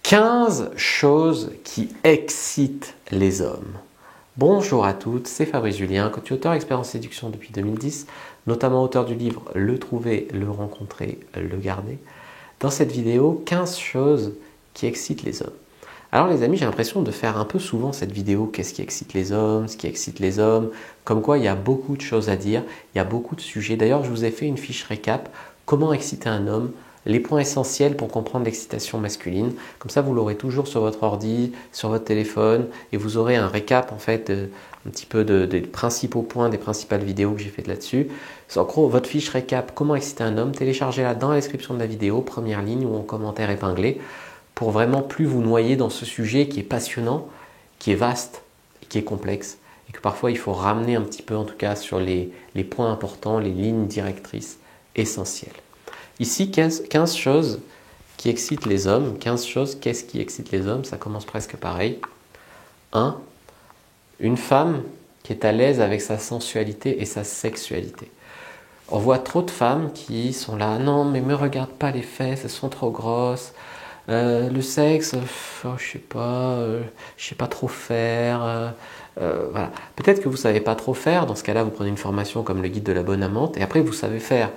15 choses qui excitent les hommes. Bonjour à toutes, c'est Fabrice Julien, coach auteur expert en séduction depuis 2010, notamment auteur du livre Le trouver, le rencontrer, le garder. Dans cette vidéo, 15 choses qui excitent les hommes. Alors les amis, j'ai l'impression de faire un peu souvent cette vidéo, qu'est-ce qui excite les hommes, ce qui excite les hommes, comme quoi il y a beaucoup de choses à dire, il y a beaucoup de sujets. D'ailleurs, je vous ai fait une fiche récap, comment exciter un homme, les points essentiels pour comprendre l'excitation masculine. Comme ça, vous l'aurez toujours sur votre ordi, sur votre téléphone, et vous aurez un récap en fait, un petit peu des principaux points, des principales vidéos que j'ai faites là-dessus. En gros, votre fiche récap, comment exciter un homme, téléchargez-la dans la description de la vidéo, première ligne ou en commentaire épinglé, pour vraiment plus vous noyer dans ce sujet qui est passionnant, qui est vaste, et qui est complexe, et que parfois il faut ramener un petit peu en tout cas sur les points importants, les lignes directrices essentielles. Ici, 15 choses qui excitent les hommes. 15 choses, qu'est-ce qui excite les hommes? Ça commence presque pareil. 1. Une femme qui est à l'aise avec sa sensualité et sa sexualité. On voit trop de femmes qui sont là, non mais me regarde pas les fesses, elles sont trop grosses. Le sexe, je sais pas trop faire. Voilà. Peut-être que vous savez pas trop faire. Dans ce cas-là, vous prenez une formation comme le guide de la bonne amante, et après vous savez faire.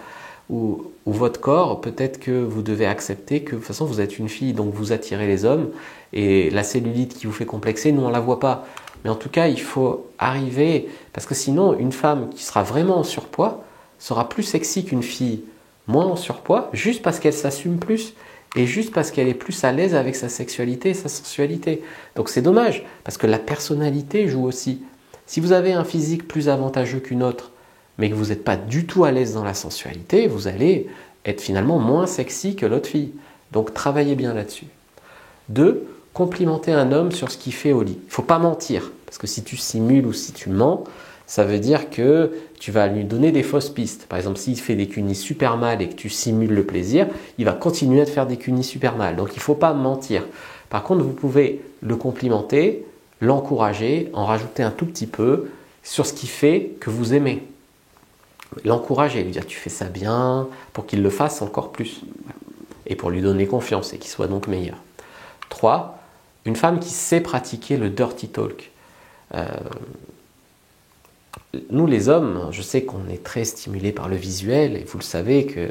Ou votre corps, peut-être que vous devez accepter que de toute façon vous êtes une fille, donc vous attirez les hommes, et la cellulite qui vous fait complexer, nous on la voit pas. Mais en tout cas, il faut arriver, parce que sinon, une femme qui sera vraiment en surpoids sera plus sexy qu'une fille moins en surpoids, juste parce qu'elle s'assume plus. Et juste parce qu'elle est plus à l'aise avec sa sexualité et sa sensualité. Donc c'est dommage, parce que la personnalité joue aussi. Si vous avez un physique plus avantageux qu'une autre, mais que vous n'êtes pas du tout à l'aise dans la sensualité, vous allez être finalement moins sexy que l'autre fille. Donc travaillez bien là-dessus. 2. Complimenter un homme sur ce qu'il fait au lit. Il ne faut pas mentir, parce que si tu simules ou si tu mens, ça veut dire que tu vas lui donner des fausses pistes. Par exemple, s'il fait des cunis super mal et que tu simules le plaisir, il va continuer à te faire des cunis super mal. Donc il ne faut pas mentir. Par contre, vous pouvez le complimenter, l'encourager, en rajouter un tout petit peu sur ce qui fait que vous aimez. L'encourager, lui dire tu fais ça bien, pour qu'il le fasse encore plus. Et pour lui donner confiance et qu'il soit donc meilleur. 3. Une femme qui sait pratiquer le dirty talk. Nous les hommes, je sais qu'on est très stimulés par le visuel, et vous le savez que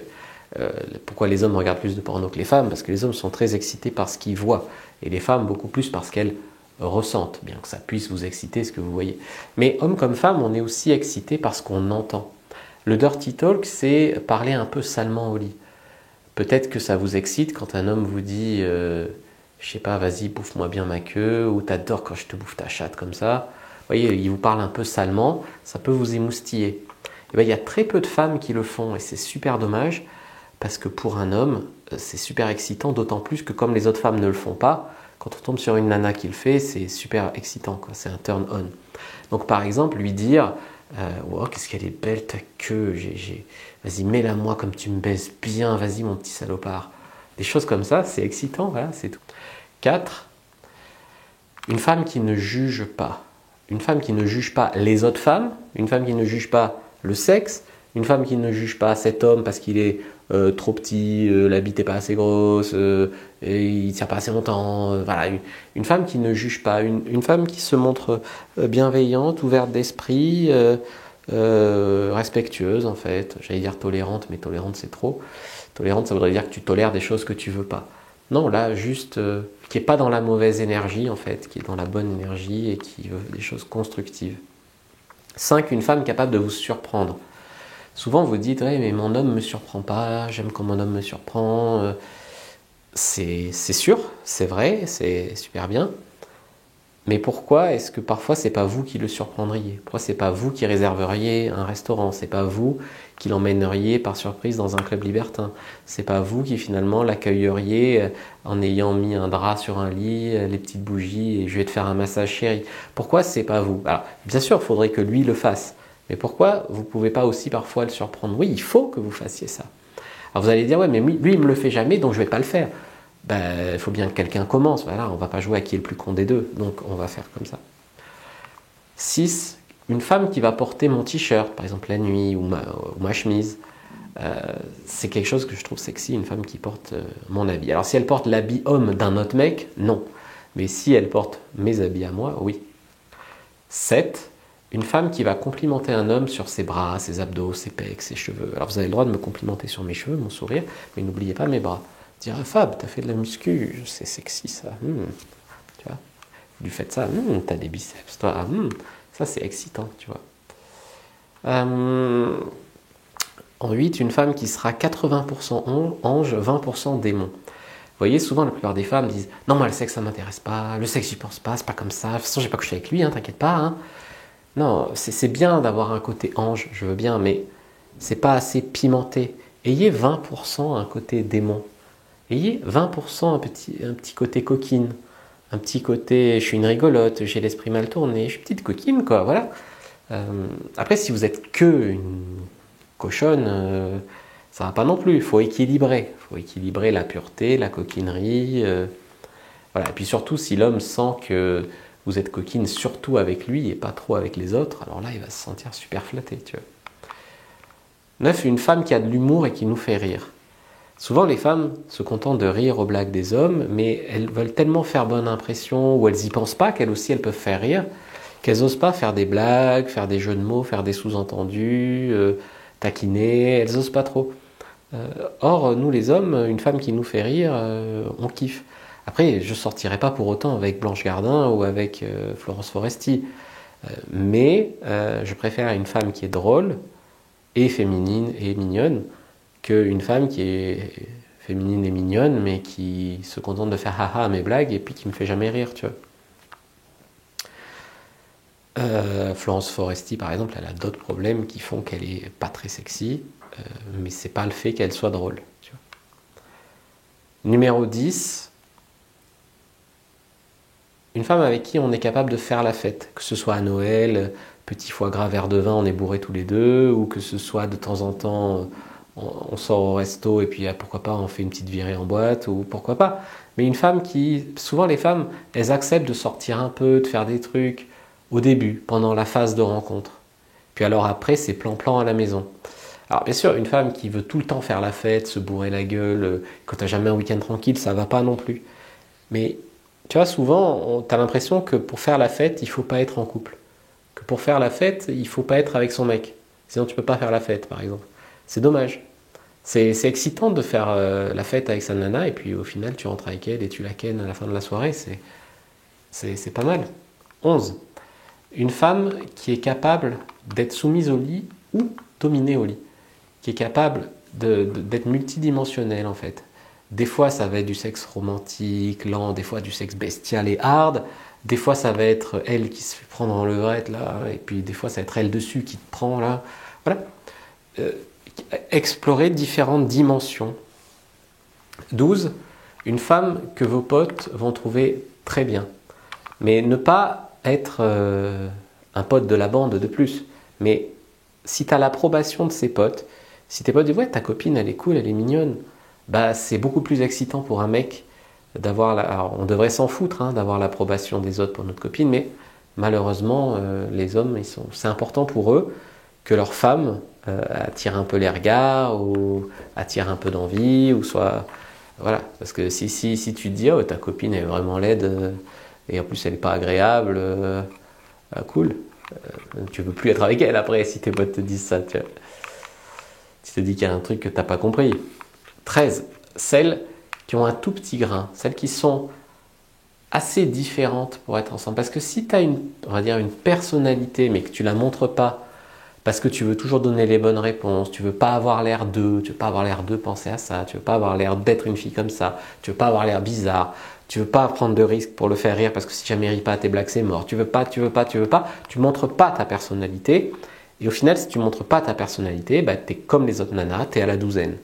pourquoi les hommes regardent plus de porno que les femmes, parce que les hommes sont très excités par ce qu'ils voient, et les femmes beaucoup plus par ce qu'elles ressentent, bien que ça puisse vous exciter ce que vous voyez. Mais hommes comme femmes, on est aussi excités par ce qu'on entend. Le dirty talk, c'est parler un peu salement au lit. Peut-être que ça vous excite quand un homme vous dit je sais pas, vas-y, bouffe-moi bien ma queue, ou t'adores quand je te bouffe ta chatte comme ça. Vous voyez, il vous parle un peu salement, ça peut vous émoustiller. Et bien, il y a très peu de femmes qui le font, et c'est super dommage, parce que pour un homme, c'est super excitant, d'autant plus que comme les autres femmes ne le font pas, quand on tombe sur une nana qui le fait, c'est super excitant, quoi. C'est un turn on. Donc par exemple, lui dire oh, qu'est-ce qu'elle est belle ta queue, vas-y, mets-la moi comme tu me baises bien, vas-y mon petit salopard. Des choses comme ça, c'est excitant, voilà, c'est tout. 4. Une femme qui ne juge pas. Une femme qui ne juge pas les autres femmes, une femme qui ne juge pas le sexe, une femme qui ne juge pas cet homme parce qu'il est trop petit, la bite n'est pas assez grosse, et il ne tient pas assez longtemps. Voilà, une femme qui ne juge pas, une femme qui se montre bienveillante, ouverte d'esprit, respectueuse en fait. J'allais dire tolérante, mais tolérante c'est trop. Tolérante, ça voudrait dire que tu tolères des choses que tu veux pas. Non, là, juste qui n'est pas dans la mauvaise énergie, en fait, qui est dans la bonne énergie et qui veut des choses constructives. 5. Une femme capable de vous surprendre. Souvent, vous dites, ouais, mais mon homme ne me surprend pas, j'aime quand mon homme me surprend. C'est sûr, c'est vrai, c'est super bien. Mais pourquoi est-ce que parfois c'est pas vous qui le surprendriez? Pourquoi c'est pas vous qui réserveriez un restaurant? C'est pas vous qui l'emmèneriez par surprise dans un club libertin? C'est pas vous qui finalement l'accueilleriez en ayant mis un drap sur un lit, les petites bougies et je vais te faire un massage chéri? Pourquoi c'est pas vous? Alors bien sûr, il faudrait que lui le fasse. Mais pourquoi vous pouvez pas aussi parfois le surprendre? Oui, il faut que vous fassiez ça. Alors vous allez dire, ouais, mais lui il me le fait jamais, donc je vais pas le faire. Ben, il faut bien que quelqu'un commence. Voilà, on ne va pas jouer à qui est le plus con des deux. Donc, on va faire comme ça. 6. Une femme qui va porter mon t-shirt, par exemple la nuit, ou ma chemise. c'est quelque chose que je trouve sexy, une femme qui porte mon habit. Alors si elle porte l'habit homme d'un autre mec, non. Mais si elle porte mes habits à moi, oui. 7. Une femme qui va complimenter un homme sur ses bras, ses abdos, ses pecs, ses cheveux. Alors vous avez le droit de me complimenter sur mes cheveux, mon sourire, mais n'oubliez pas mes bras. Dire ah, Fab, t'as fait de la muscu, c'est sexy ça. Tu vois, du fait de ça, t'as des biceps, toi. Ça c'est excitant, tu vois. En 8, une femme qui sera 80% ange, 20% démon. Vous voyez, souvent la plupart des femmes disent non, moi le sexe ça m'intéresse pas, le sexe j'y pense pas, c'est pas comme ça, de toute façon j'ai pas couché avec lui, t'inquiète pas. Non, c'est bien d'avoir un côté ange, je veux bien, mais c'est pas assez pimenté. Ayez 20% un côté démon. Ayez 20% un petit côté coquine, un petit côté je suis une rigolote, j'ai l'esprit mal tourné, je suis une petite coquine quoi, voilà. Après si vous êtes que une cochonne, ça va pas non plus, il faut équilibrer la pureté, la coquinerie, voilà. Et puis surtout si l'homme sent que vous êtes coquine surtout avec lui et pas trop avec les autres, alors là il va se sentir super flatté, tu vois. 9, une femme qui a de l'humour et qui nous fait rire. Souvent les femmes se contentent de rire aux blagues des hommes, mais elles veulent tellement faire bonne impression, ou elles y pensent pas qu'elles aussi elles peuvent faire rire, qu'elles osent pas faire des blagues, faire des jeux de mots, faire des sous-entendus, taquiner, elles osent pas trop. Or, nous les hommes, une femme qui nous fait rire, on kiffe. Après, je sortirai pas pour autant avec Blanche Gardin ou avec Florence Foresti, mais je préfère une femme qui est drôle et féminine et mignonne qu'une femme qui est féminine et mignonne mais qui se contente de faire haha à mes blagues et puis qui me fait jamais rire, tu vois. Florence Foresti, par exemple, elle a d'autres problèmes qui font qu'elle est pas très sexy, mais c'est pas le fait qu'elle soit drôle. Tu vois. Numéro 10, une femme avec qui on est capable de faire la fête, que ce soit à Noël, petit foie gras, verre de vin, on est bourrés tous les deux, ou que ce soit de temps en temps, on sort au resto et puis pourquoi pas on fait une petite virée en boîte, ou pourquoi pas. Mais une femme qui, souvent les femmes, elles acceptent de sortir un peu, de faire des trucs, au début, pendant la phase de rencontre. Puis alors après, c'est plan-plan à la maison. Alors bien sûr, une femme qui veut tout le temps faire la fête, se bourrer la gueule, quand t'as jamais un week-end tranquille, ça va pas non plus. Mais tu vois, souvent, t'as l'impression que pour faire la fête, il faut pas être en couple. Que pour faire la fête, il faut pas être avec son mec. Sinon, tu peux pas faire la fête, par exemple. C'est dommage. C'est excitant de faire la fête avec sa nana, et puis au final, tu rentres avec elle et tu la kennes à la fin de la soirée. C'est pas mal. 11. Une femme qui est capable d'être soumise au lit ou dominée au lit, qui est capable d'être multidimensionnelle en fait. Des fois ça va être du sexe romantique, lent, des fois du sexe bestial et hard, des fois ça va être elle qui se fait prendre en levrette là, et puis des fois ça va être elle dessus qui te prend là. Voilà. Explorer différentes dimensions. 12. Une femme que vos potes vont trouver très bien, mais ne pas être un pote de la bande de plus. Mais si tu as l'approbation de ses potes, si tes potes disent ouais ta copine elle est cool, elle est mignonne, bah c'est beaucoup plus excitant pour un mec d'avoir alors, on devrait s'en foutre d'avoir l'approbation des autres pour notre copine, mais malheureusement les hommes c'est important pour eux que leur femme attire un peu les regards ou attire un peu d'envie ou soit voilà, parce que si tu te dis oh ta copine est vraiment laide et en plus elle n'est pas agréable, cool. Tu veux plus être avec elle après si tes potes te disent ça. Tu te dis qu'il y a un truc que tu n'as pas compris. 13. Celles qui ont un tout petit grain, celles qui sont assez différentes pour être ensemble. Parce que si tu as on va dire une personnalité mais que tu la montres pas parce que tu veux toujours donner les bonnes réponses, tu veux pas avoir l'air d'eux, tu veux pas avoir l'air de penser à ça, tu veux pas avoir l'air d'être une fille comme ça, tu veux pas avoir l'air bizarre, tu veux pas prendre de risques pour le faire rire parce que si jamais il rit pas à tes blagues c'est mort, tu montres pas ta personnalité et au final si tu montres pas ta personnalité, bah t'es comme les autres nanas, t'es à la douzaine.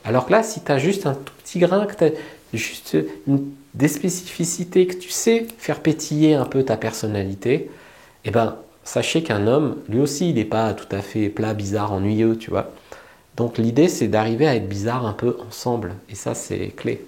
Alors que là si t'as juste un tout petit grain, que t'as juste des spécificités, que tu sais faire pétiller un peu ta personnalité, et ben sachez qu'un homme, lui aussi, il n'est pas tout à fait plat, bizarre, ennuyeux, tu vois. Donc l'idée, c'est d'arriver à être bizarre un peu ensemble. Et ça, c'est clé.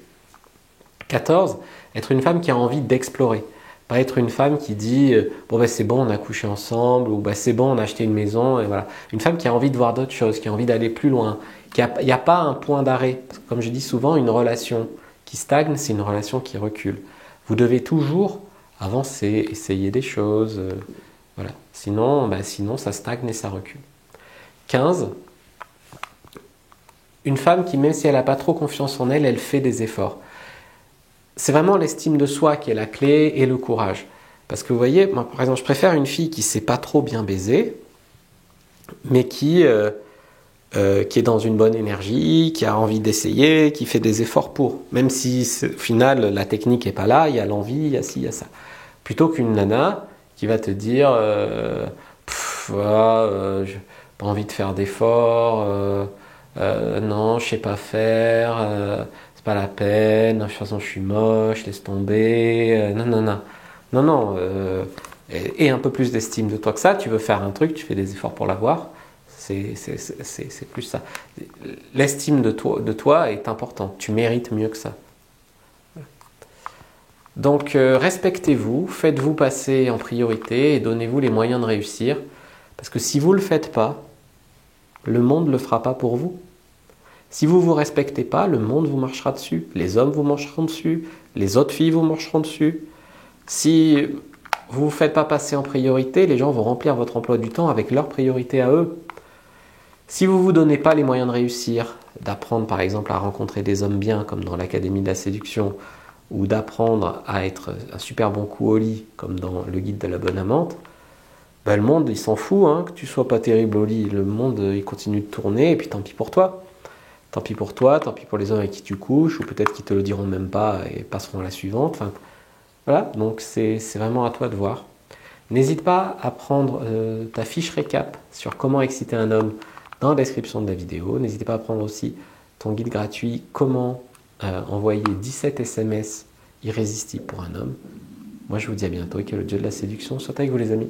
14. Être une femme qui a envie d'explorer. Pas être une femme qui dit bon ben c'est bon, on a couché ensemble, ou ben c'est bon, on a acheté une maison, et voilà. Une femme qui a envie de voir d'autres choses, qui a envie d'aller plus loin. Il n'y a pas un point d'arrêt. Comme je dis souvent, une relation qui stagne, c'est une relation qui recule. Vous devez toujours avancer, essayer des choses. Voilà. Sinon, ça stagne et ça recule. 15. Une femme qui, même si elle n'a pas trop confiance en elle, elle fait des efforts. C'est vraiment l'estime de soi qui est la clé et le courage. Parce que vous voyez, moi par exemple, je préfère une fille qui ne sait pas trop bien baiser, mais qui est dans une bonne énergie, qui a envie d'essayer, qui fait des efforts pour. Même si au final la technique n'est pas là, il y a l'envie, il y a ci, il y a ça. Plutôt qu'une nana qui va te dire voilà, j'ai pas envie de faire d'efforts, non, je sais pas faire, c'est pas la peine, de toute façon je suis moche, laisse tomber, non, non, non. Non, non, et un peu plus d'estime de toi que ça, tu veux faire un truc, tu fais des efforts pour l'avoir. C'est plus ça. L'estime de toi est importante. Tu mérites mieux que ça. Donc, respectez-vous, faites-vous passer en priorité et donnez-vous les moyens de réussir. Parce que si vous ne le faites pas, le monde ne le fera pas pour vous. Si vous ne vous respectez pas, le monde vous marchera dessus. Les hommes vous marcheront dessus. Les autres filles vous marcheront dessus. Si vous ne vous faites pas passer en priorité, les gens vont remplir votre emploi du temps avec leurs priorités à eux. Si vous ne vous donnez pas les moyens de réussir, d'apprendre par exemple à rencontrer des hommes bien comme dans l'Académie de la séduction, ou d'apprendre à être un super bon coup au lit comme dans le guide de la bonne amante, ben le monde il s'en fout hein, que tu sois pas terrible au lit, le monde il continue de tourner et puis tant pis pour toi. Tant pis pour toi, tant pis pour les hommes avec qui tu couches, ou peut-être qu'ils te le diront même pas et passeront à la suivante. Enfin, voilà, donc c'est vraiment à toi de voir. N'hésite pas à prendre ta fiche récap sur comment exciter un homme dans la description de la vidéo. N'hésitez pas à prendre aussi ton guide gratuit comment envoyer 17 SMS irrésistibles pour un homme. Moi je vous dis à bientôt et que le dieu de la séduction soit avec vous les amis.